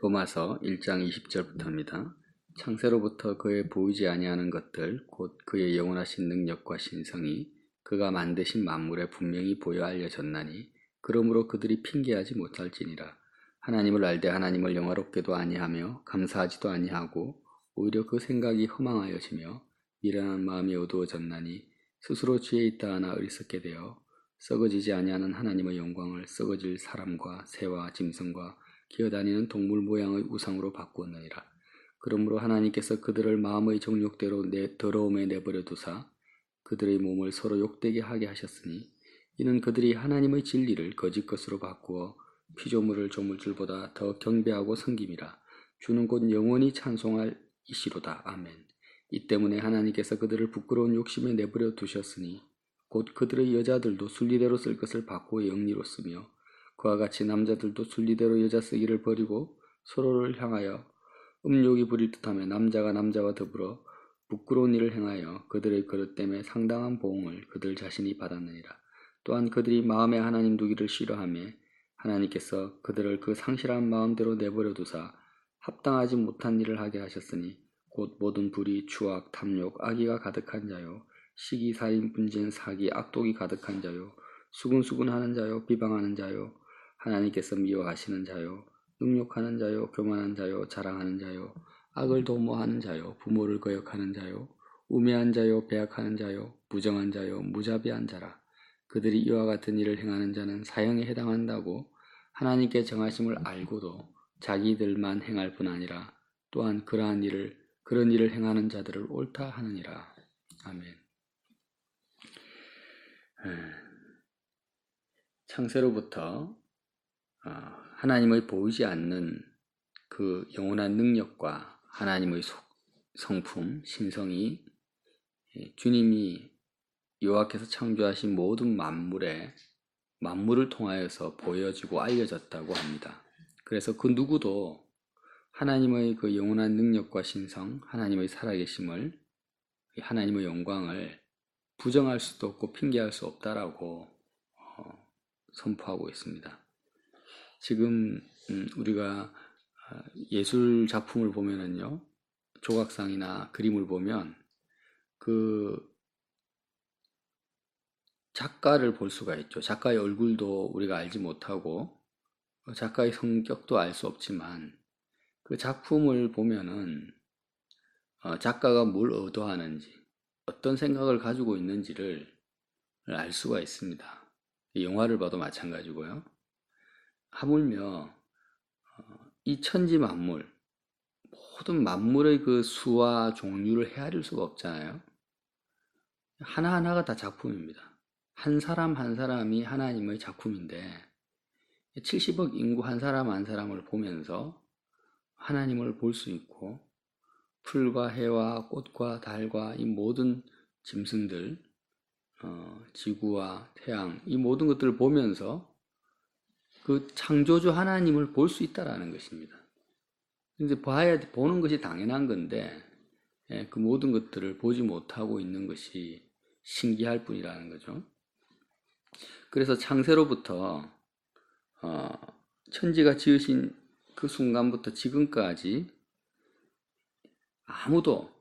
로마서 1장 20절부터입니다. 창세로부터 그의 보이지 아니하는 것들 곧 그의 영원하신 능력과 신성이 그가 만드신 만물에 분명히 보여 알려졌나니 그러므로 그들이 핑계하지 못할지니라. 하나님을 알되 하나님을 영화롭게도 아니하며 감사하지도 아니하고 오히려 그 생각이 허망하여지며 미련한 마음이 어두워졌나니 스스로 지혜 있다 하나 어리석게 되어 썩어지지 아니하는 하나님의 영광을 썩어질 사람과 새와 짐승과 기어다니는 동물 모양의 우상으로 바꾸었느니라. 그러므로 하나님께서 그들을 마음의 정욕대로 더러움에 내버려 두사 그들의 몸을 서로 욕되게 하게 하셨으니 이는 그들이 하나님의 진리를 거짓 것으로 바꾸어 피조물을 조물들보다 더 경배하고 섬김이라. 주는 곧 영원히 찬송할 이시로다. 아멘. 이 때문에 하나님께서 그들을 부끄러운 욕심에 내버려 두셨으니 곧 그들의 여자들도 순리대로 쓸 것을 바꾸어 영리로 쓰며 그와 같이 남자들도 순리대로 여자 쓰기를 버리고 서로를 향하여 음욕이 부릴 듯하며 남자가 남자와 더불어 부끄러운 일을 행하여 그들의 그릇 때문에 상당한 보응을 그들 자신이 받았느니라. 또한 그들이 마음에 하나님 두기를 싫어하며 하나님께서 그들을 그 상실한 마음대로 내버려 두사 합당하지 못한 일을 하게 하셨으니 곧 모든 불의, 추악, 탐욕, 악의가 가득한 자요 시기, 살인, 분쟁, 사기, 악독이 가득한 자요 수군수군하는 자요 비방하는 자요 하나님께서 미워하시는 자요 능욕하는 자요 교만한 자요 자랑하는 자요 악을 도모하는 자요 부모를 거역하는 자요 우매한 자요 배약하는 자요 부정한 자요 무자비한 자라. 그들이 이와 같은 일을 행하는 자는 사형에 해당한다고 하나님께 정하심을 알고도 자기들만 행할 뿐 아니라 또한 그런 일을 행하는 자들을 옳다 하느니라. 아멘. 창세로부터 하나님의 보이지 않는 그 영원한 능력과 하나님의 성품, 신성이 주님이 여호와께서 창조하신 모든 만물을 통하여서 보여지고 알려졌다고 합니다. 그래서 그 누구도 하나님의 그 영원한 능력과 신성, 하나님의 살아계심을, 하나님의 영광을 부정할 수도 없고 핑계할 수 없다라고 선포하고 있습니다. 지금 우리가 예술 작품을 보면은요, 조각상이나 그림을 보면 그 작가를 볼 수가 있죠. 작가의 얼굴도 우리가 알지 못하고 작가의 성격도 알 수 없지만 그 작품을 보면은 작가가 뭘 의도하는지 어떤 생각을 가지고 있는지를 알 수가 있습니다. 영화를 봐도 마찬가지고요. 하물며 이 천지 만물 모든 만물의 그 수와 종류를 헤아릴 수가 없잖아요. 하나하나가 다 작품입니다. 한 사람 한 사람이 하나님의 작품인데 70억 인구 한 사람 한 사람을 보면서 하나님을 볼 수 있고 풀과 해와 꽃과 달과 이 모든 짐승들, 지구와 태양 이 모든 것들을 보면서 그 창조주 하나님을 볼 수 있다라는 것입니다. 이제 보는 것이 당연한 건데 그 모든 것들을 보지 못하고 있는 것이 신기할 뿐이라는 거죠. 그래서 창세로부터 천지가 지으신 그 순간부터 지금까지 아무도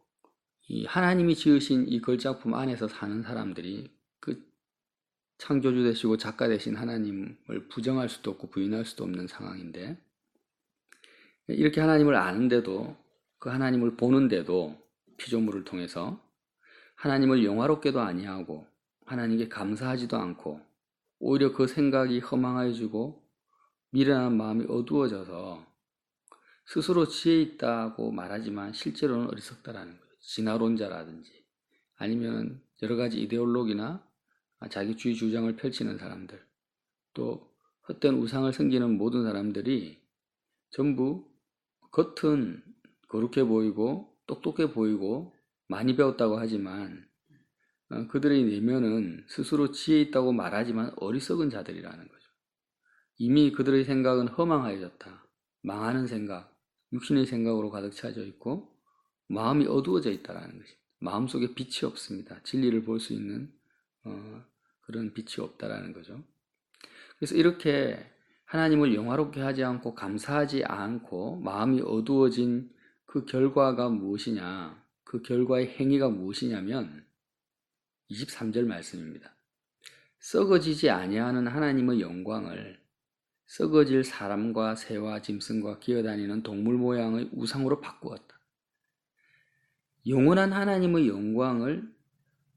이 하나님이 지으신 이 걸작품 안에서 사는 사람들이 그 창조주 되시고 작가 되신 하나님을 부정할 수도 없고 부인할 수도 없는 상황인데 이렇게 하나님을 아는데도 그 하나님을 보는데도 피조물을 통해서 하나님을 영화롭게도 아니하고 하나님께 감사하지도 않고 오히려 그 생각이 허망해지고 미련한 마음이 어두워져서 스스로 지혜 있다고 말하지만 실제로는 어리석다라는 거예요. 진화론자라든지 아니면 여러 가지 이데올로기나 자기주의 주장을 펼치는 사람들, 또 헛된 우상을 섬기는 모든 사람들이 전부 겉은 거룩해 보이고 똑똑해 보이고 많이 배웠다고 하지만 그들의 내면은 스스로 지혜 있다고 말하지만 어리석은 자들이라는 거죠. 이미 그들의 생각은 허망해졌다. 망하는 생각, 육신의 생각으로 가득 차져 있고 마음이 어두워져 있다는 것입니다. 마음속에 빛이 없습니다. 진리를 볼 수 있는 그런 빛이 없다라는 거죠. 그래서 이렇게 하나님을 영화롭게 하지 않고 감사하지 않고 마음이 어두워진 그 결과가 무엇이냐? 그 결과의 행위가 무엇이냐면 23절 말씀입니다. 썩어지지 아니하는 하나님의 영광을 썩어질 사람과 새와 짐승과 기어다니는 동물 모양의 우상으로 바꾸었다. 영원한 하나님의 영광을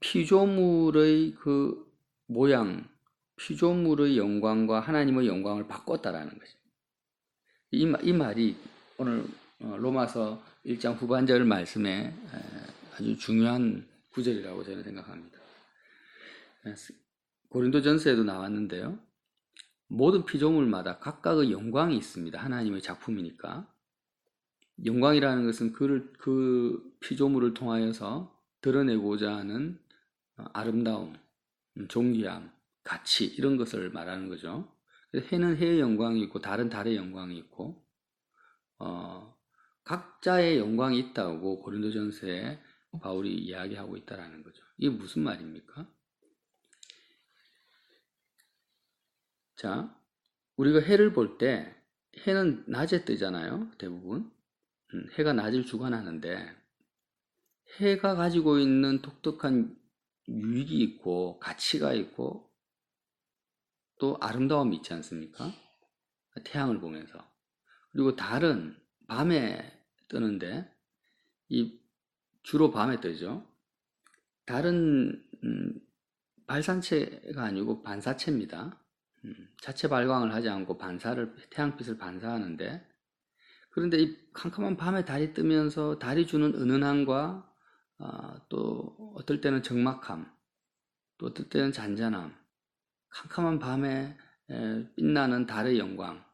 피조물의 그 모양, 피조물의 영광과 하나님의 영광을 바꿨다라는 것입니다. 이 말이 오늘 로마서 1장 후반절 말씀에 아주 중요한 구절이라고 저는 생각합니다. 고린도전서에도 나왔는데요. 모든 피조물마다 각각의 영광이 있습니다. 하나님의 작품이니까. 영광이라는 것은 그 피조물을 통하여서 드러내고자 하는 아름다움, 존귀함, 가치 이런 것을 말하는 거죠. 해는 해의 영광이 있고 달은 달의 영광이 있고 각자의 영광이 있다고 고린도전서에 바울이 이야기하고 있다는 거죠. 이게 무슨 말입니까? 자, 우리가 해를 볼 때 해는 낮에 뜨잖아요. 대부분. 해가 낮을 주관하는데 해가 가지고 있는 독특한 유익이 있고 가치가 있고 또 아름다움이 있지 않습니까? 태양을 보면서. 그리고 달은 밤에 뜨는데 주로 밤에 뜨죠. 달은 발산체가 아니고 반사체입니다. 자체 발광을 하지 않고 태양빛을 반사하는데, 그런데 이 캄캄한 밤에 달이 뜨면서 달이 주는 은은함과 또 어떨 때는 적막함, 또 어떨 때는 잔잔함, 캄캄한 밤에 빛나는 달의 영광,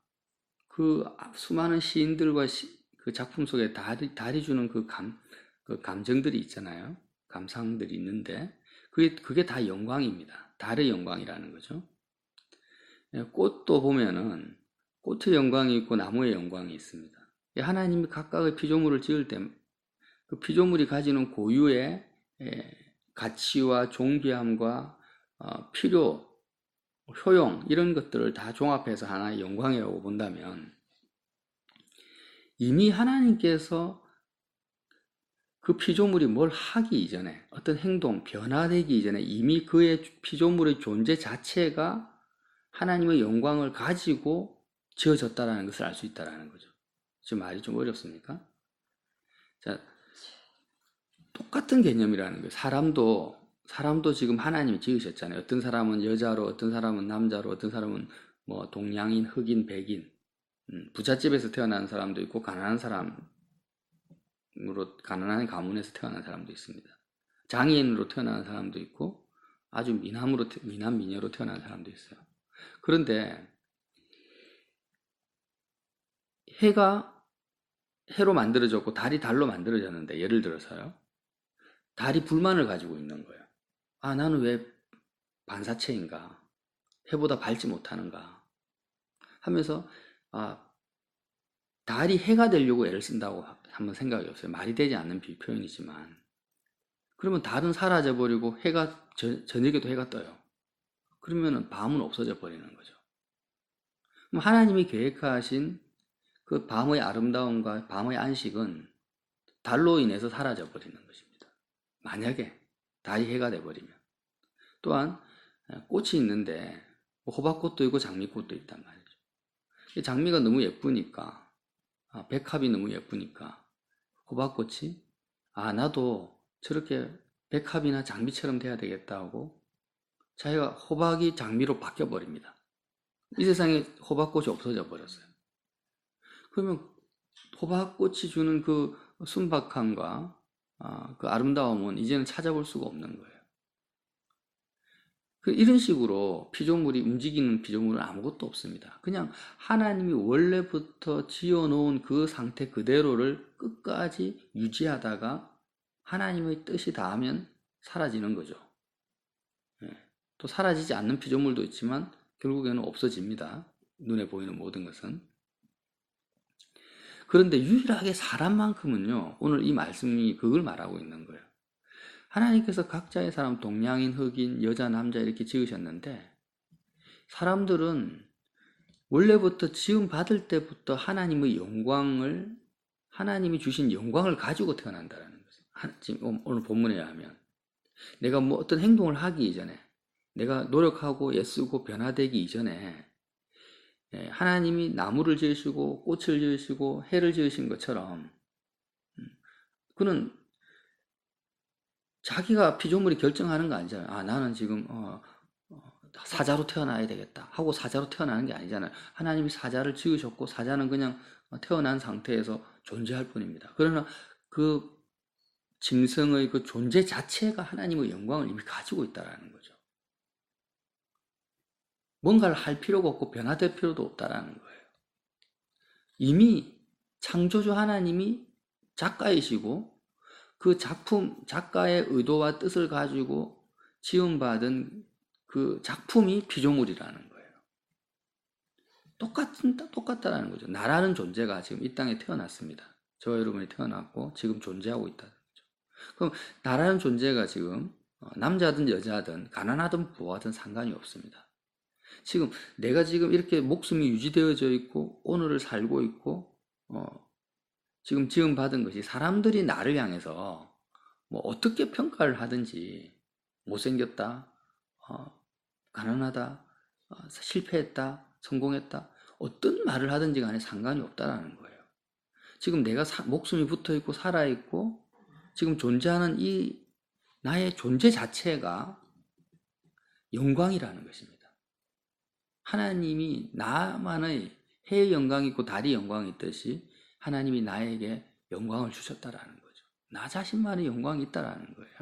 그 수많은 시인들과 그 작품 속에 달이 주는 그 감정들이 있잖아요. 감상들이 있는데 그게 다 영광입니다. 달의 영광이라는 거죠. 꽃도 보면은 꽃의 영광이 있고 나무의 영광이 있습니다. 하나님이 각각의 피조물을 지을 때 그 피조물이 가지는 고유의 가치와 존귀함과 필요, 효용 이런 것들을 다 종합해서 하나의 영광이라고 본다면 이미 하나님께서 그 피조물이 뭘 하기 이전에 어떤 행동, 변화되기 이전에 이미 그의 피조물의 존재 자체가 하나님의 영광을 가지고 지어졌다는 것을 알 수 있다는 거죠. 지금 말이 좀 어렵습니까? 자, 똑같은 개념이라는 거예요. 사람도 지금 하나님이 지으셨잖아요. 어떤 사람은 여자로, 어떤 사람은 남자로, 어떤 사람은 뭐 동양인, 흑인, 백인, 부잣집에서 태어난 사람도 있고 가난한 가문에서 태어난 사람도 있습니다. 장애인으로 태어난 사람도 있고 아주 미남 미녀로 태어난 사람도 있어요. 그런데 해가 해로 만들어졌고 달이 달로 만들어졌는데, 예를 들어서요, 달이 불만을 가지고 있는 거예요. 나는 왜 반사체인가? 해보다 밝지 못하는가? 하면서 달이 해가 되려고 애를 쓴다고 한번 생각이 없어요. 말이 되지 않는 표현이지만. 그러면 달은 사라져 버리고 저녁에도 해가 떠요. 그러면 밤은 없어져 버리는 거죠. 그럼 하나님이 계획하신 그 밤의 아름다움과 밤의 안식은 달로 인해서 사라져 버리는 것입니다. 만약에 달이 해가 돼 버리면. 또한 꽃이 있는데 호박꽃도 있고 장미꽃도 있단 말이죠. 장미가 너무 예쁘니까, 백합이 너무 예쁘니까 호박꽃이 나도 저렇게 백합이나 장미처럼 돼야 되겠다 하고 자기가 호박이 장미로 바뀌어 버립니다. 이 세상에 호박꽃이 없어져 버렸어요. 그러면 호박꽃이 주는 그 순박함과 그 아름다움은 이제는 찾아볼 수가 없는 거예요. 이런 식으로 움직이는 피조물은 아무것도 없습니다. 그냥 하나님이 원래부터 지어놓은 그 상태 그대로를 끝까지 유지하다가 하나님의 뜻이 닿으면 사라지는 거죠. 또 사라지지 않는 피조물도 있지만 결국에는 없어집니다. 눈에 보이는 모든 것은. 그런데 유일하게 사람만큼은요, 오늘 이 말씀이 그걸 말하고 있는 거예요. 하나님께서 각자의 사람, 동양인, 흑인, 여자, 남자 이렇게 지으셨는데 사람들은 원래부터 지음 받을 때부터 하나님의 영광을, 하나님이 주신 영광을 가지고 태어난다는 거죠. 지금 오늘 본문에 의하면 내가 뭐 어떤 행동을 하기 이전에, 내가 노력하고 애쓰고 변화되기 이전에 하나님이 나무를 지으시고 꽃을 지으시고 해를 지으신 것처럼 그는 자기가 피조물이 결정하는 거 아니잖아요. 아, 나는 지금 사자로 태어나야 되겠다 하고 사자로 태어나는 게 아니잖아요. 하나님이 사자를 지으셨고 사자는 그냥 태어난 상태에서 존재할 뿐입니다. 그러나 그 짐승의 그 존재 자체가 하나님의 영광을 이미 가지고 있다는 거죠. 뭔가를 할 필요가 없고 변화될 필요도 없다는 거예요. 이미 창조주 하나님이 작가이시고 그 작가의 의도와 뜻을 가지고 지음받은 그 작품이 피조물이라는 거예요. 똑같다라는 거죠. 나라는 존재가 지금 이 땅에 태어났습니다. 저와 여러분이 태어났고 지금 존재하고 있다는 거죠. 그럼 나라는 존재가 지금 남자든 여자든 가난하든 부하든 상관이 없습니다. 지금 내가 지금 이렇게 목숨이 유지되어져 있고 오늘을 살고 있고 지금 지음받은 것이 사람들이 나를 향해서 뭐 어떻게 평가를 하든지 못생겼다, 가난하다, 실패했다, 성공했다, 어떤 말을 하든지 간에 상관이 없다라는 거예요. 지금 내가 목숨이 붙어 있고 살아 있고 지금 존재하는 이 나의 존재 자체가 영광이라는 것입니다. 하나님이 나만의 해의 영광이 있고 달의 영광이 있듯이 하나님이 나에게 영광을 주셨다라는 거죠. 나 자신만의 영광이 있다라는 거예요.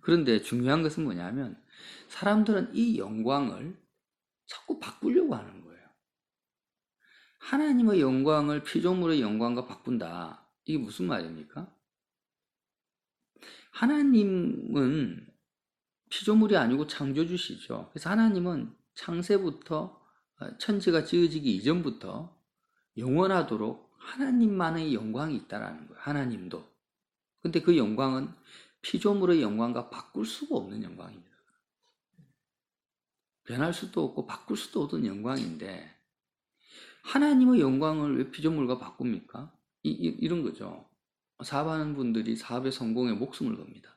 그런데 중요한 것은 뭐냐면 사람들은 이 영광을 자꾸 바꾸려고 하는 거예요. 하나님의 영광을 피조물의 영광과 바꾼다. 이게 무슨 말입니까? 하나님은 피조물이 아니고 창조주시죠. 그래서 하나님은 창세부터 천지가 지어지기 이전부터 영원하도록 하나님만의 영광이 있다라는 거예요. 하나님도. 근데 그 영광은 피조물의 영광과 바꿀 수가 없는 영광입니다. 변할 수도 없고 바꿀 수도 없는 영광인데 하나님의 영광을 왜 피조물과 바꿉니까? 이런 거죠. 사업하는 분들이 사업의 성공에 목숨을 겁니다.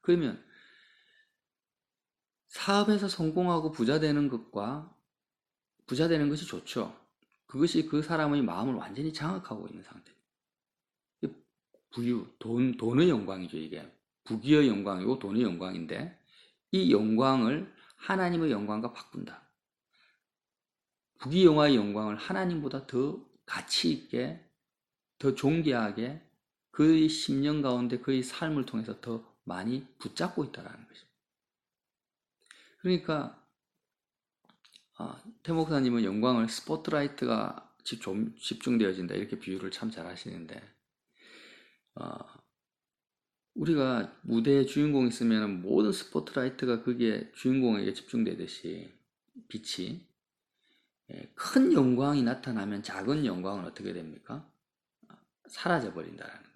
그러면 사업에서 성공하고 부자 되는 것이 좋죠. 그것이 그 사람의 마음을 완전히 장악하고 있는 상태입니다. 부유, 돈의 영광이죠, 이게. 부귀의 영광이고 돈의 영광인데 이 영광을 하나님의 영광과 바꾼다. 부귀영화의 영광을 하나님보다 더 가치 있게, 더 존귀하게 그의 심령 가운데 그의 삶을 통해서 더 많이 붙잡고 있다는 것입니다. 그러니까 태 목사님은 영광을 스포트라이트가 좀 집중되어진다 이렇게 비유를 참 잘 하시는데 우리가 무대에 주인공이 있으면 모든 스포트라이트가 거기에 주인공에게 집중되듯이 빛이 큰 영광이 나타나면 작은 영광은 어떻게 됩니까? 사라져 버린다는 거죠.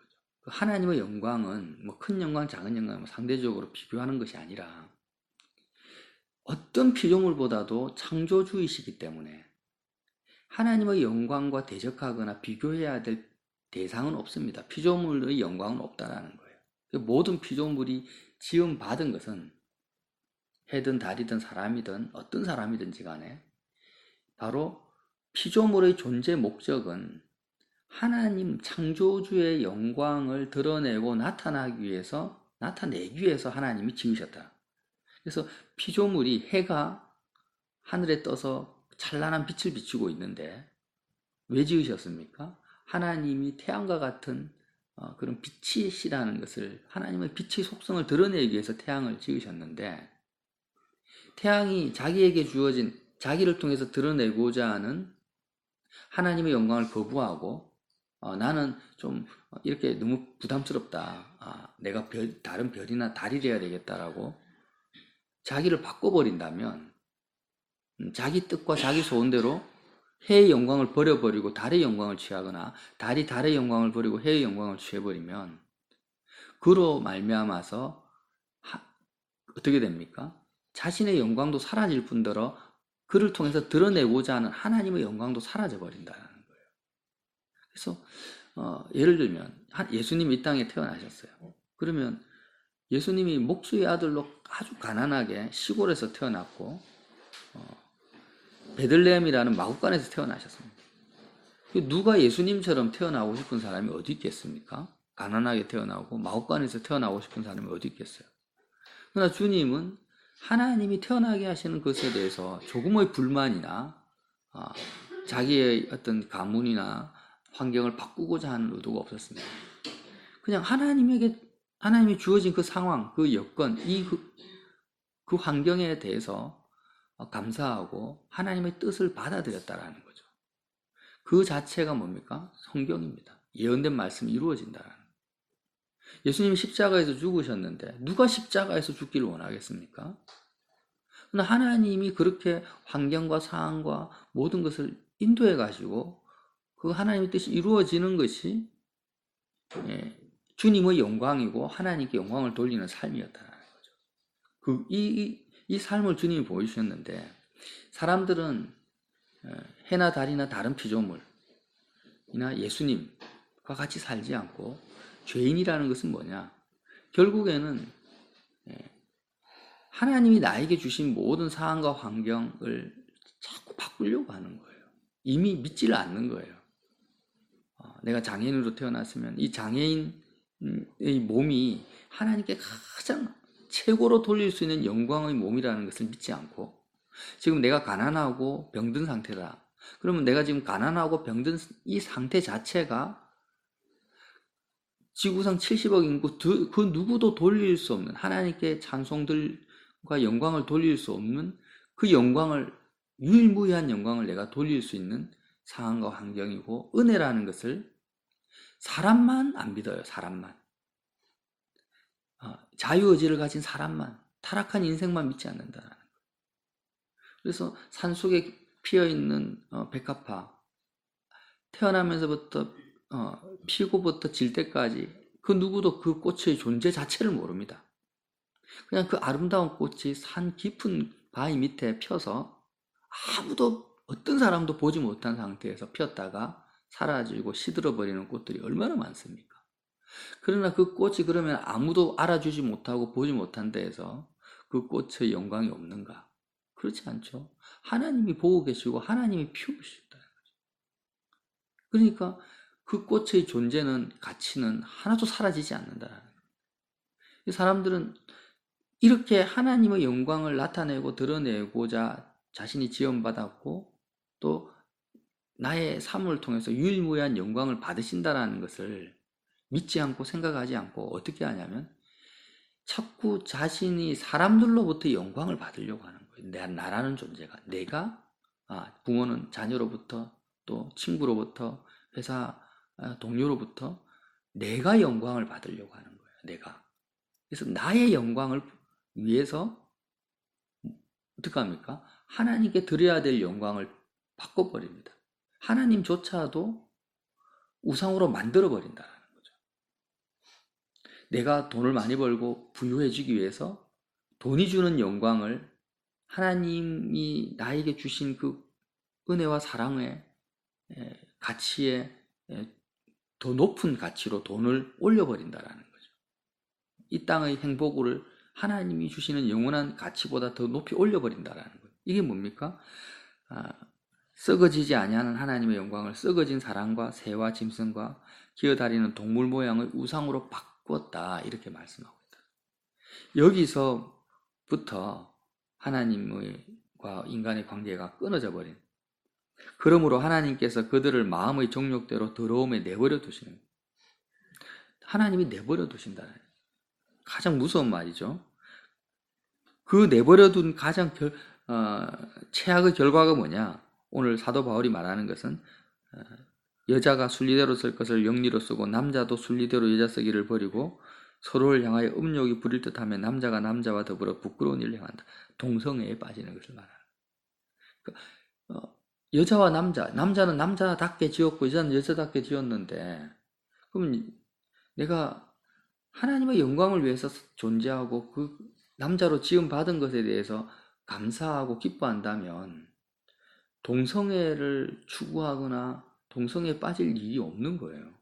하나님의 영광은 뭐 큰 영광, 작은 영광 상대적으로 비교하는 것이 아니라 어떤 피조물보다도 창조주이시기 때문에 하나님의 영광과 대적하거나 비교해야 될 대상은 없습니다. 피조물의 영광은 없다라는 거예요. 모든 피조물이 지음받은 것은 해든 달이든 사람이든 어떤 사람이든지 간에 바로 피조물의 존재 목적은 하나님 창조주의 영광을 드러내고 나타내기 위해서 하나님이 지으셨다. 그래서 피조물이 해가 하늘에 떠서 찬란한 빛을 비추고 있는데 왜 지으셨습니까? 하나님이 태양과 같은 그런 빛이시라는 것을, 하나님의 빛의 속성을 드러내기 위해서 태양을 지으셨는데 태양이 자기에게 주어진, 자기를 통해서 드러내고자 하는 하나님의 영광을 거부하고 나는 좀 이렇게 너무 부담스럽다, 내가 다른 별이나 달이 돼야 되겠다라고 자기를 바꿔버린다면 자기 뜻과 자기 소원대로 해의 영광을 버려버리고 달의 영광을 취하거나 달이 달의 영광을 버리고 해의 영광을 취해버리면 그로 말미암아서 어떻게 됩니까? 자신의 영광도 사라질 뿐더러 그를 통해서 드러내고자 하는 하나님의 영광도 사라져 버린다는 거예요. 그래서 예를 들면 예수님이 이 땅에 태어나셨어요. 그러면 예수님이 목수의 아들로 아주 가난하게 시골에서 태어났고 베들레헴이라는 마구간에서 태어나셨습니다. 누가 예수님처럼 태어나고 싶은 사람이 어디 있겠습니까? 가난하게 태어나고 마구간에서 태어나고 싶은 사람이 어디 있겠어요? 그러나 주님은 하나님이 태어나게 하시는 것에 대해서 조금의 불만이나 자기의 어떤 가문이나 환경을 바꾸고자 하는 의도가 없었습니다. 그냥 하나님이 주어진 그 상황, 그 여건, 그 환경에 대해서 감사하고 하나님의 뜻을 받아들였다라는 거죠. 그 자체가 뭡니까? 성경입니다. 예언된 말씀이 이루어진다라는 거예요. 예수님이 십자가에서 죽으셨는데 누가 십자가에서 죽기를 원하겠습니까? 그러나 하나님이 그렇게 환경과 상황과 모든 것을 인도해 가지고 그 하나님의 뜻이 이루어지는 것이 주님의 영광이고 하나님께 영광을 돌리는 삶이었다는 거죠. 이 삶을 주님이 보여주셨는데 사람들은 해나 달이나 다른 피조물이나 예수님과 같이 살지 않고 죄인이라는 것은 뭐냐? 결국에는 하나님이 나에게 주신 모든 상황과 환경을 자꾸 바꾸려고 하는 거예요. 이미 믿지를 않는 거예요. 내가 장애인으로 태어났으면 이 장애인의 몸이 하나님께 가장 최고로 돌릴 수 있는 영광의 몸이라는 것을 믿지 않고 지금 내가 가난하고 병든 상태다. 그러면 내가 지금 가난하고 병든 이 상태 자체가 지구상 70억 인구 그 누구도 돌릴 수 없는 하나님께 찬송들과 영광을 돌릴 수 없는 그 영광을 유일무이한 영광을 내가 돌릴 수 있는 상황과 환경이고 은혜라는 것을 사람만 안 믿어요. 사람만. 자유의지를 가진 사람만, 타락한 인생만 믿지 않는다는 거예요. 그래서 산속에 피어있는 백합화, 태어나면서부터 피고부터 질 때까지 그 누구도 그 꽃의 존재 자체를 모릅니다. 그냥 그 아름다운 꽃이 산 깊은 바위 밑에 펴서 아무도 어떤 사람도 보지 못한 상태에서 폈다가 사라지고 시들어버리는 꽃들이 얼마나 많습니까? 그러나 그 꽃이 그러면 아무도 알아주지 못하고 보지 못한 데에서 그 꽃의 영광이 없는가? 그렇지 않죠. 하나님이 보고 계시고 하나님이 피우신다는 거죠. 그러니까 그 꽃의 존재는 가치는 하나도 사라지지 않는다는 거예요. 사람들은 이렇게 하나님의 영광을 나타내고 드러내고자 자신이 지원받았고 또 나의 삶을 통해서 유일무이한 영광을 받으신다는 것을 믿지 않고 생각하지 않고 어떻게 하냐면 자꾸 자신이 사람들로부터 영광을 받으려고 하는 거예요. 나라는 존재가 내가 부모는 자녀로부터 또 친구로부터 회사 동료로부터 내가 영광을 받으려고 하는 거예요. 내가. 그래서 나의 영광을 위해서 어떻게 합니까? 하나님께 드려야 될 영광을 바꿔버립니다. 하나님조차도 우상으로 만들어버린다는 거죠. 내가 돈을 많이 벌고 부유해지기 위해서 돈이 주는 영광을 하나님이 나에게 주신 그 은혜와 사랑의 가치에 더 높은 가치로 돈을 올려버린다는 거죠. 이 땅의 행복을 하나님이 주시는 영원한 가치보다 더 높이 올려버린다는 거예요. 이게 뭡니까? 썩어지지 아니하는 하나님의 영광을 썩어진 사람과 새와 짐승과 기어다니는 동물 모양의 우상으로 바꿨다 이렇게 말씀하고 있다. 여기서부터 하나님과 인간의 관계가 끊어져 버린. 그러므로 하나님께서 그들을 마음의 정욕대로 더러움에 내버려 두시는. 하나님이 내버려 두신다는 가장 무서운 말이죠. 그 내버려 둔 가장 최악의 결과가 뭐냐? 오늘 사도 바울이 말하는 것은 여자가 순리대로 쓸 것을 영리로 쓰고 남자도 순리대로 여자 쓰기를 버리고 서로를 향하여 음욕이 부릴 듯하면 남자가 남자와 더불어 부끄러운 일을 행한다. 동성애에 빠지는 것을 말하는. 여자와 남자는 남자답게 지었고 여자는 여자답게 지었는데 그럼 내가 하나님의 영광을 위해서 존재하고 그 남자로 지음받은 것에 대해서 감사하고 기뻐한다면 동성애를 추구하거나 동성애에 빠질 일이 없는 거예요.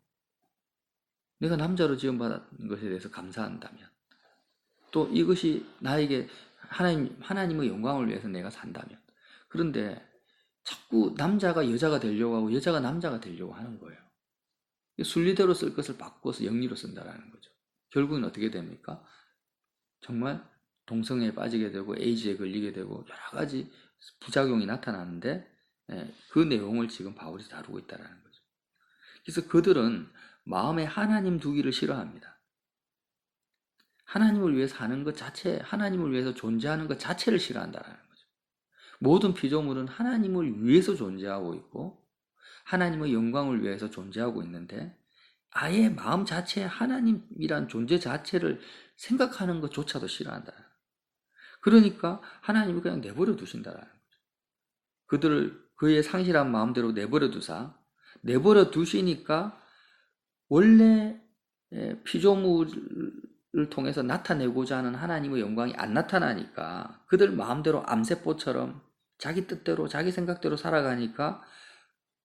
내가 남자로 지원받은 것에 대해서 감사한다면, 또 이것이 나에게 하나님의 영광을 위해서 내가 산다면. 그런데 자꾸 남자가 여자가 되려고 하고 여자가 남자가 되려고 하는 거예요. 순리대로 쓸 것을 바꿔서 영리로 쓴다라는 거죠. 결국은 어떻게 됩니까? 정말 동성애에 빠지게 되고 에이즈에 걸리게 되고 여러 가지 부작용이 나타나는데, 그 내용을 지금 바울이 다루고 있다는 거죠. 그래서 그들은 마음에 하나님 두기를 싫어합니다. 하나님을 위해 사는 것 자체, 하나님을 위해서 존재하는 것 자체를 싫어한다는 거죠. 모든 피조물은 하나님을 위해서 존재하고 있고 하나님의 영광을 위해서 존재하고 있는데, 아예 마음 자체에 하나님이란 존재 자체를 생각하는 것조차도 싫어한다. 그러니까 하나님을 그냥 내버려 두신다라는 거죠. 그들을 그의 상실한 마음대로 내버려 두사, 내버려 두시니까 원래 피조물을 통해서 나타내고자 하는 하나님의 영광이 안 나타나니까 그들 마음대로 암세포처럼 자기 뜻대로 자기 생각대로 살아가니까,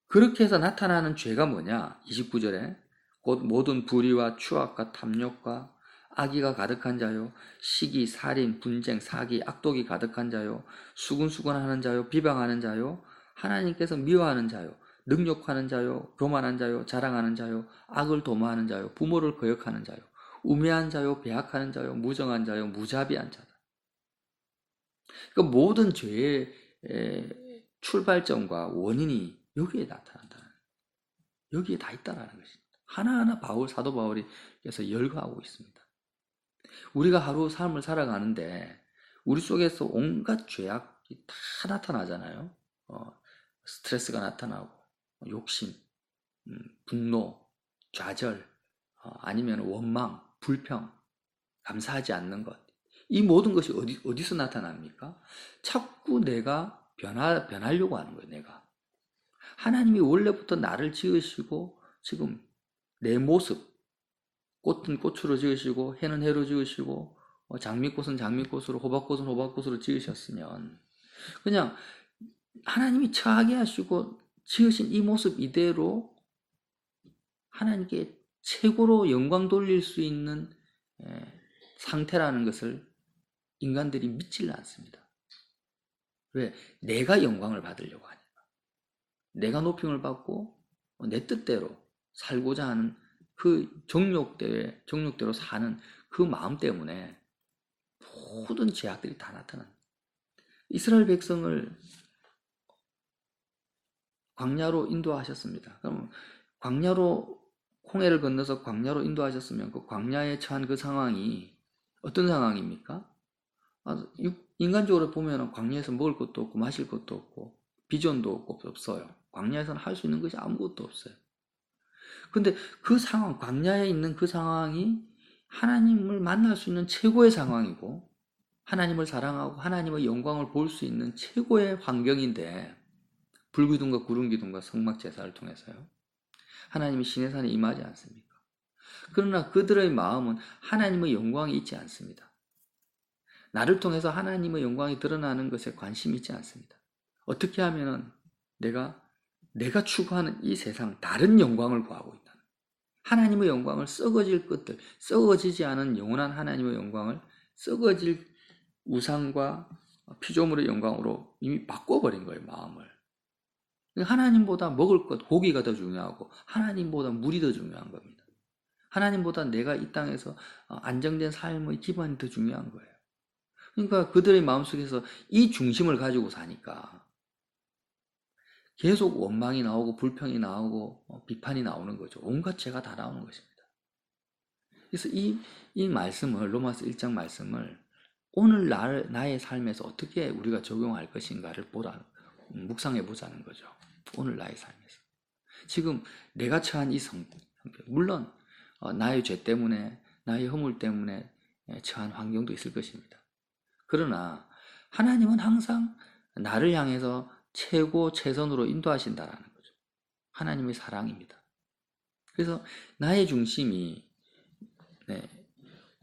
그렇게 해서 나타나는 죄가 뭐냐? 29절에 곧 모든 불의와 추악과 탐욕과 악의가 가득한 자요, 시기, 살인, 분쟁, 사기, 악독이 가득한 자요, 수군수군하는 자요, 비방하는 자요, 하나님께서 미워하는 자요, 능욕하는 자요, 교만한 자요, 자랑하는 자요, 악을 도모하는 자요, 부모를 거역하는 자요, 우매한 자요, 배악하는 자요, 무정한 자요, 무자비한 자다. 그 모든 죄의 출발점과 원인이 여기에 나타난다. 여기에 다 있다라는 것입니다. 하나하나 사도 바울이 그래서 열거하고 있습니다. 우리가 하루 삶을 살아가는데 우리 속에서 온갖 죄악이 다 나타나잖아요. 스트레스가 나타나고, 욕심, 분노, 좌절, 아니면 원망, 불평, 감사하지 않는 것. 이 모든 것이 어디서 나타납니까? 자꾸 내가 변하려고 하는 거예요, 내가. 하나님이 원래부터 나를 지으시고, 지금 내 모습, 꽃은 꽃으로 지으시고, 해는 해로 지으시고, 장미꽃은 장미꽃으로, 호박꽃은 호박꽃으로 지으셨으면, 그냥 하나님이 처하게 하시고 지으신 이 모습 이대로 하나님께 최고로 영광 돌릴 수 있는 상태라는 것을 인간들이 믿질 않습니다. 왜? 내가 영광을 받으려고 하니까. 내가 높임을 받고 내 뜻대로 살고자 하는 그 정욕대로 사는 그 마음 때문에 모든 죄악들이 다 나타납니다. 이스라엘 백성을 광야로 인도하셨습니다. 그럼 광야로, 홍해를 건너서 광야로 인도하셨으면 그 광야에 처한 그 상황이 어떤 상황입니까? 인간적으로 보면 광야에서 먹을 것도 없고 마실 것도 없고 비전도 없어요. 광야에서는 할 수 있는 것이 아무것도 없어요. 근데 그 상황, 광야에 있는 그 상황이 하나님을 만날 수 있는 최고의 상황이고, 하나님을 사랑하고 하나님의 영광을 볼 수 있는 최고의 환경인데, 불기둥과 구름기둥과 성막제사를 통해서요, 하나님이 시내산에 임하지 않습니까? 그러나 그들의 마음은 하나님의 영광이 있지 않습니다. 나를 통해서 하나님의 영광이 드러나는 것에 관심이 있지 않습니다. 어떻게 하면 내가 추구하는 이 세상 다른 영광을 구하고 있다는, 하나님의 영광을 썩어질 것들, 썩어지지 않은 영원한 하나님의 영광을 썩어질 우상과 피조물의 영광으로 이미 바꿔버린 거예요, 마음을. 하나님보다 먹을 것, 고기가 더 중요하고 하나님보다 물이 더 중요한 겁니다. 하나님보다 내가 이 땅에서 안정된 삶의 기반이 더 중요한 거예요. 그러니까 그들의 마음속에서 이 중심을 가지고 사니까 계속 원망이 나오고 불평이 나오고 비판이 나오는 거죠. 온갖 죄가 다 나오는 것입니다. 그래서 이 말씀을, 로마서 1장 말씀을 오늘 나의 삶에서 어떻게 우리가 적용할 것인가를 묵상해 보자는 거죠. 오늘 나의 삶에서. 지금 내가 처한 이 성격, 물론 나의 죄 때문에, 나의 허물 때문에 처한 환경도 있을 것입니다. 그러나 하나님은 항상 나를 향해서 최고 최선으로 인도하신다라는 거죠. 하나님의 사랑입니다. 그래서 나의 중심이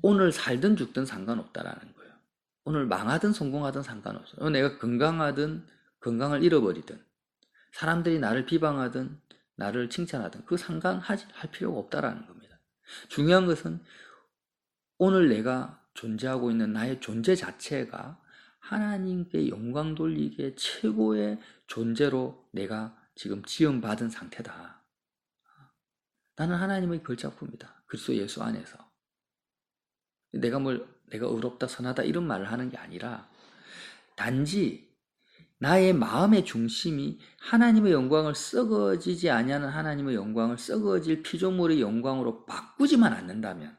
오늘 살든 죽든 상관없다라는 거예요. 오늘 망하든 성공하든 상관없어요. 내가 건강하든 건강을 잃어버리든 사람들이 나를 비방하든 나를 칭찬하든 그 상관할 필요가 없다라는 겁니다. 중요한 것은 오늘 내가 존재하고 있는 나의 존재 자체가 하나님께 영광 돌리기에 최고의 존재로 내가 지금 지음받은 상태다. 나는 하나님의 걸작품이다. 그리스도 예수 안에서. 내가 의롭다, 선하다 이런 말을 하는 게 아니라 단지 나의 마음의 중심이 하나님의 영광을 썩어지지 아니하는 하나님의 영광을 썩어질 피조물의 영광으로 바꾸지만 않는다면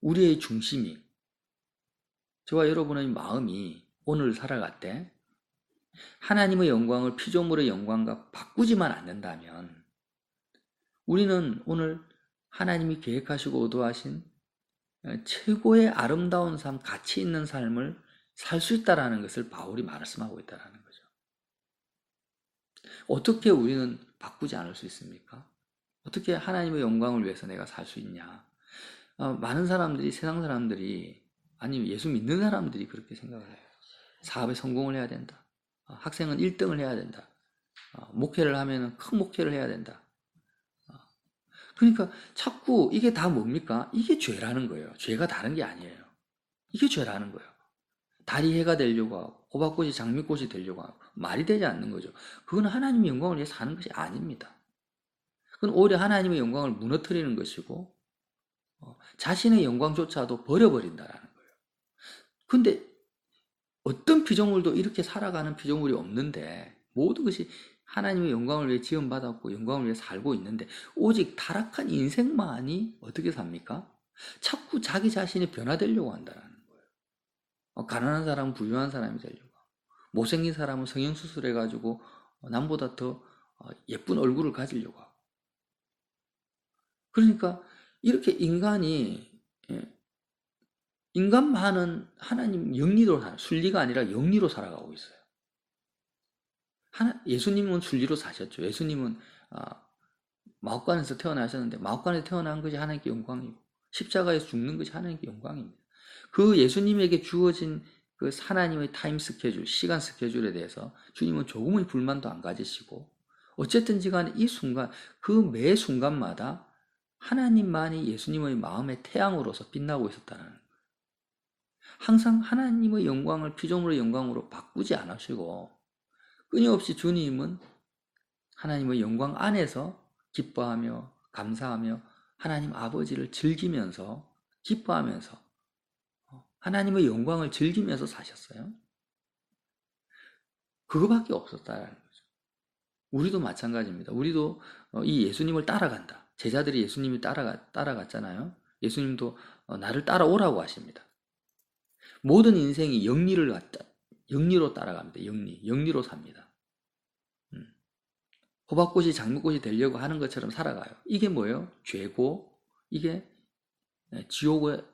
우리의 중심이 저와 여러분의 마음이 오늘 살아갈 때 하나님의 영광을 피조물의 영광과 바꾸지만 않는다면 우리는 오늘 하나님이 계획하시고 의도하신 최고의 아름다운 삶, 가치 있는 삶을 살 수 있다는 것을 바울이 말씀하고 있다는 거죠. 어떻게 우리는 바꾸지 않을 수 있습니까? 어떻게 하나님의 영광을 위해서 내가 살 수 있냐? 많은 사람들이, 세상 사람들이, 아니 예수 믿는 사람들이 그렇게 생각을 해요. 사업에 성공을 해야 된다. 학생은 1등을 해야 된다. 목회를 하면 큰 목회를 해야 된다. 그러니까 자꾸 이게 다 뭡니까? 이게 죄라는 거예요. 죄가 다른 게 아니에요. 이게 죄라는 거예요. 달이 해가 되려고 하고 호박꽃이 장미꽃이 되려고 하고 말이 되지 않는 거죠. 그건 하나님의 영광을 위해서 하는 것이 아닙니다. 그건 오히려 하나님의 영광을 무너뜨리는 것이고 자신의 영광조차도 버려버린다라는 거예요. 근데 어떤 피조물도 이렇게 살아가는 피조물이 없는데 모든 것이 하나님의 영광을 위해 지음받았고 영광을 위해 살고 있는데 오직 타락한 인생만이 어떻게 삽니까? 자꾸 자기 자신이 변화되려고 한다는 거예요. 가난한 사람은 부유한 사람이 되려고 하고 못생긴 사람은 성형수술해가지고 남보다 더 예쁜 얼굴을 가지려고 하고 그러니까 이렇게 인간만은 하나님 영리로 순리가 아니라 영리로 살아가고 있어요. 예수님은 순리로 사셨죠. 예수님은 마옥간에서 태어나셨는데 마옥간에서 태어난 것이 하나님께 영광이고 십자가에서 죽는 것이 하나님께 영광입니다. 그 예수님에게 주어진 그 하나님의 타임 스케줄, 시간 스케줄에 대해서 주님은 조금의 불만도 안 가지시고 어쨌든지 간에 이 순간, 그 매 순간마다 하나님만이 예수님의 마음의 태양으로서 빛나고 있었다는 거예요. 항상 하나님의 영광을 피조물의 영광으로 바꾸지 않으시고 끊임없이 주님은 하나님의 영광 안에서 기뻐하며 감사하며 하나님 아버지를 즐기면서 기뻐하면서 하나님의 영광을 즐기면서 사셨어요. 그거밖에 없었다는 거죠. 우리도 마찬가지입니다. 우리도 이 예수님을 따라간다. 제자들이 예수님이 따라갔잖아요. 예수님도 나를 따라오라고 하십니다. 모든 인생이 영리로 따라갑니다. 영리로 삽니다. 호박꽃이 장미꽃이 되려고 하는 것처럼 살아가요. 이게 뭐예요? 죄고 이게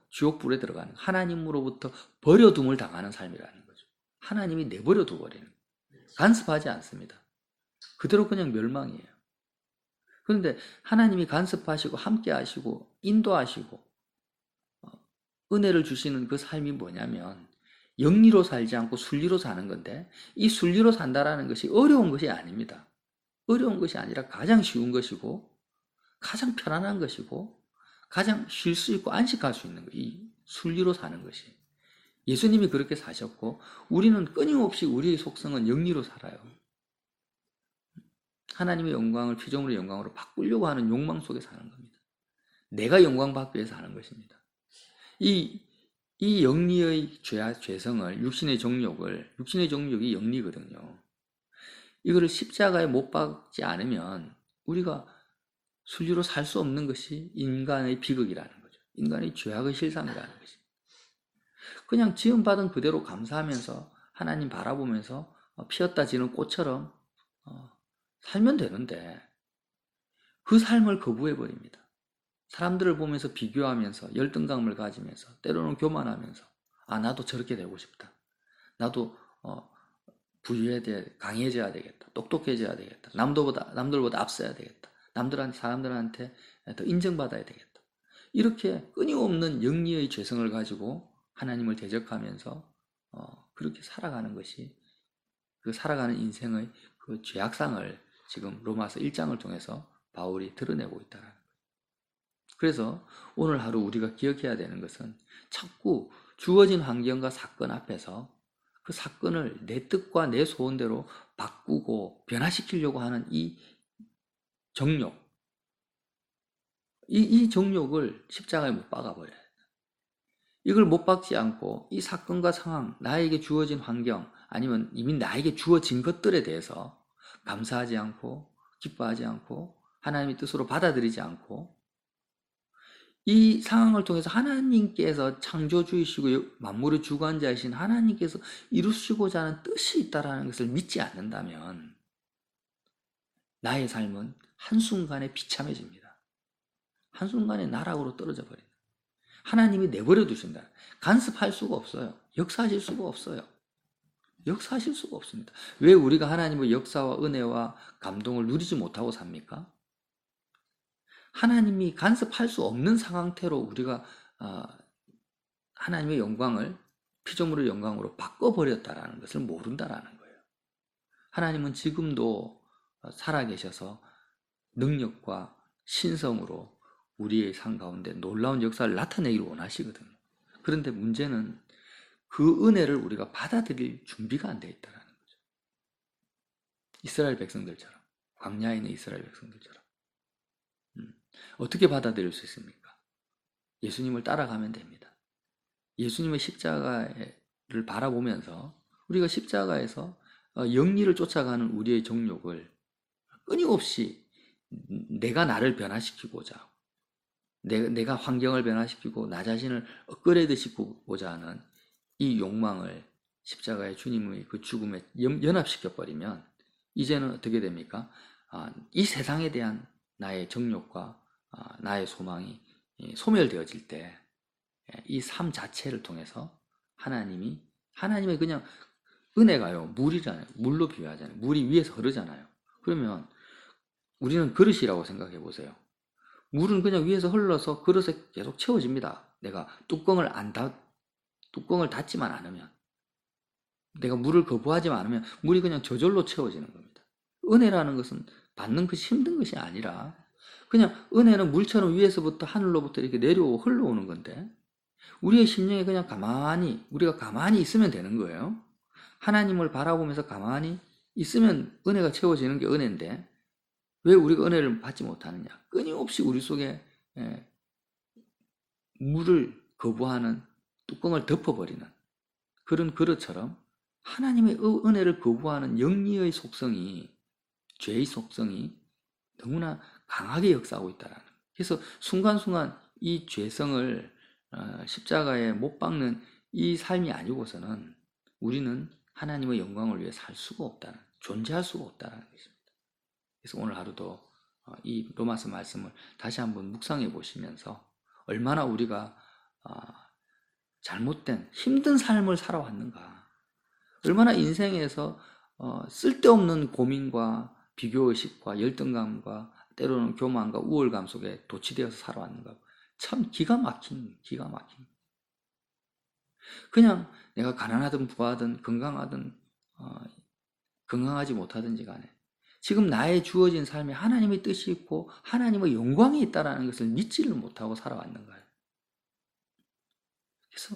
지옥불에 들어가는 하나님으로부터 버려둠을 당하는 삶이라는 거죠. 하나님이 내버려 두버리는 간섭하지 않습니다. 그대로 그냥 멸망이에요. 그런데 하나님이 간섭하시고 함께 하시고 인도하시고 은혜를 주시는 그 삶이 뭐냐면 영리로 살지 않고 순리로 사는 건데 이 순리로 산다라는 것이 어려운 것이 아닙니다. 어려운 것이 아니라 가장 쉬운 것이고 가장 편안한 것이고 가장 쉴 수 있고 안식할 수 있는 것, 이 순리로 사는 것이. 예수님이 그렇게 사셨고 우리는 끊임없이 우리의 속성은 영리로 살아요. 하나님의 영광을 피조물의 영광으로 바꾸려고 하는 욕망 속에 사는 겁니다. 내가 영광 받기 위해서 하는 것입니다. 이 영리의 죄성을 육신의 정욕이 영리거든요. 이거를 십자가에 못 박지 않으면 우리가 순리로 살 수 없는 것이 인간의 비극이라는 거죠. 인간의 죄악의 실상이라는 것이. 그냥 지음받은 그대로 감사하면서 하나님 바라보면서 피었다 지는 꽃처럼 살면 되는데 그 삶을 거부해버립니다. 사람들을 보면서 비교하면서 열등감을 가지면서 때로는 교만하면서 나도 저렇게 되고 싶다. 나도 강해져야 되겠다. 똑똑해져야 되겠다. 남들보다 앞서야 되겠다. 사람들한테 더 인정받아야 되겠다. 이렇게 끊임없는 영리의 죄성을 가지고 하나님을 대적하면서 그렇게 살아가는 것이 그 살아가는 인생의 그 그 죄악상을 지금 로마서 1장을 통해서 바울이 드러내고 있다는 거예요. 그래서 오늘 하루 우리가 기억해야 되는 것은 자꾸 주어진 환경과 사건 앞에서 그 사건을 내 뜻과 내 소원대로 바꾸고 변화시키려고 하는 이 정욕, 이 정욕을 십자가에 못 박아버려요. 이걸 못 박지 않고 이 사건과 상황, 나에게 주어진 환경, 아니면 이미 나에게 주어진 것들에 대해서 감사하지 않고 기뻐하지 않고 하나님의 뜻으로 받아들이지 않고 이 상황을 통해서 하나님께서 창조주이시고 만물의 주관자이신 하나님께서 이루시고자 하는 뜻이 있다는 것을 믿지 않는다면 나의 삶은 한순간에 비참해집니다. 한순간에 나락으로 떨어져 버립니다. 하나님이 내버려 두신다. 간섭할 수가 없어요. 역사하실 수가 없어요. 역사하실 수가 없습니다. 왜 우리가 하나님의 역사와 은혜와 감동을 누리지 못하고 삽니까? 하나님이 간섭할 수 없는 상황태로 우리가 하나님의 영광을 피조물의 영광으로 바꿔버렸다라는 것을 모른다라는 거예요. 하나님은 지금도 살아계셔서 능력과 신성으로 우리의 삶 가운데 놀라운 역사를 나타내기를 원하시거든요. 그런데 문제는 그 은혜를 우리가 받아들일 준비가 안 돼 있다는 거죠. 이스라엘 백성들처럼, 광야에 있는 이스라엘 백성들처럼. 어떻게 받아들일 수 있습니까? 예수님을 따라가면 됩니다. 예수님의 십자가를 바라보면서 우리가 십자가에서 영리를 쫓아가는 우리의 정욕을 끊임없이 내가 나를 변화시키고자, 내가 환경을 변화시키고 나 자신을 업그레이드 시키고자 하는 이 욕망을 십자가의 주님의 그 죽음에 연합시켜버리면 이제는 어떻게 됩니까? 이 세상에 대한 나의 정욕과 나의 소망이 소멸되어질 때 이 삶 자체를 통해서 하나님의 그냥 은혜가요, 물이잖아요. 물로 비유하잖아요. 물이 위에서 흐르잖아요. 그러면 우리는 그릇이라고 생각해 보세요. 물은 그냥 위에서 흘러서 그릇에 계속 채워집니다. 내가 뚜껑을 닫지만 않으면, 내가 물을 거부하지만 않으면 물이 그냥 저절로 채워지는 겁니다. 은혜라는 것은 받는 것이 힘든 것이 아니라 그냥 은혜는 물처럼 위에서부터 하늘로부터 이렇게 흘러오는 건데 우리의 심령에 그냥 우리가 가만히 있으면 되는 거예요. 하나님을 바라보면서 가만히 있으면 은혜가 채워지는 게 은혜인데 왜 우리가 은혜를 받지 못하느냐? 끊임없이 우리 속에 물을 거부하는 뚜껑을 덮어버리는 그런 그릇처럼 하나님의 은혜를 거부하는 영리의 속성이, 죄의 속성이 너무나 강하게 역사하고 있다는. 그래서 순간순간 이 죄성을 십자가에 못 박는 이 삶이 아니고서는 우리는 하나님의 영광을 위해 살 수가 없다는, 존재할 수가 없다는 것입니다. 그래서 오늘 하루도 이 로마서 말씀을 다시 한번 묵상해 보시면서 얼마나 우리가 잘못된 힘든 삶을 살아왔는가, 얼마나 인생에서 쓸데없는 고민과 비교의식과 열등감과 때로는 교만과 우월감 속에 도취되어서 살아왔는가. 참 기가 막힌. 그냥 내가 가난하든 부하든 건강하든 건강하지 못하든지 간에 지금 나의 주어진 삶에 하나님의 뜻이 있고 하나님의 영광이 있다는 것을 믿지를 못하고 살아왔는가요? 그래서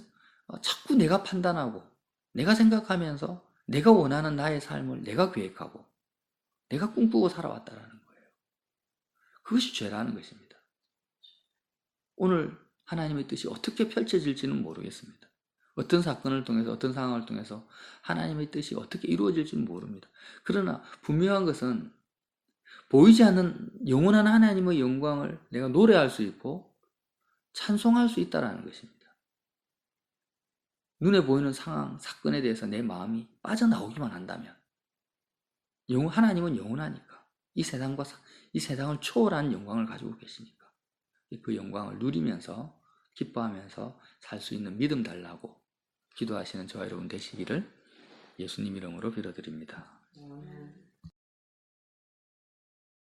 자꾸 내가 판단하고 내가 생각하면서 내가 원하는 나의 삶을 내가 계획하고 내가 꿈꾸고 살아왔다는 거예요. 그것이 죄라는 것입니다. 오늘 하나님의 뜻이 어떻게 펼쳐질지는 모르겠습니다. 어떤 사건을 통해서 어떤 상황을 통해서 하나님의 뜻이 어떻게 이루어질지는 모릅니다. 그러나 분명한 것은 보이지 않는 영원한 하나님의 영광을 내가 노래할 수 있고 찬송할 수 있다는 것입니다. 눈에 보이는 상황, 사건에 대해서 내 마음이 빠져나오기만 한다면 하나님은 영원하니까 이 세상을 초월한 영광을 가지고 계시니까 그 영광을 누리면서 기뻐하면서 살 수 있는 믿음 달라고 기도하시는 저와 여러분 되시기를 예수님 이름으로 빌어드립니다.